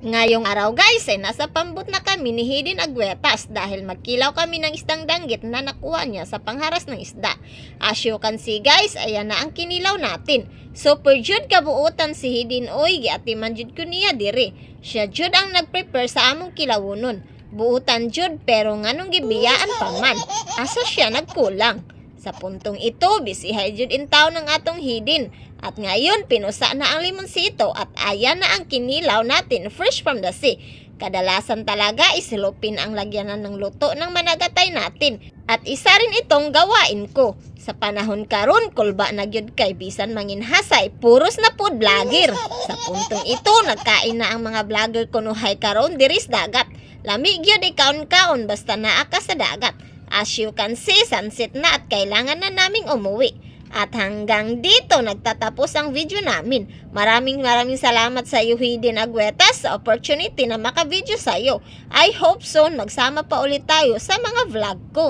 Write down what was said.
Ngayong araw guys ay nasa pambot na kami ni Hidin Agüetas dahil magkilaw kami ng isdang danggit na nakuha niya sa pangharas ng isda. As you can see guys, ayan na ang kinilaw natin. Super jud kabuutan si Hidin oy, giatiman jud ko niya diri. Siya jud ang nagprepare sa among kilawunon. Buutan jud pero nganong gibiyaan pa man. Asa siya nagkulang. Sa puntong ito, bisihay jud in town ng atong Hidin. At ngayon, pinusa na ang limonsito at ayan na ang kinilaw natin fresh from the sea. Kadalasan talaga isilupin ang lagyanan ng luto ng managatay natin. At isa rin itong gawain ko. Sa panahon karon, kulba na gyud kay bisan manginhasay, puros na food vlogger. Sa puntong ito, nagkain na ang mga vlogger kunuhay karon diris dagat. Lami gyud ikaon-kaon basta naa ka sa dagat. As you can see, sunset na at kailangan na naming umuwi. At hanggang dito nagtatapos ang video namin. Maraming salamat sa iyo Hidin Agüetas sa opportunity na maka-video sa iyo. I hope soon magsama pa ulit tayo sa mga vlog ko.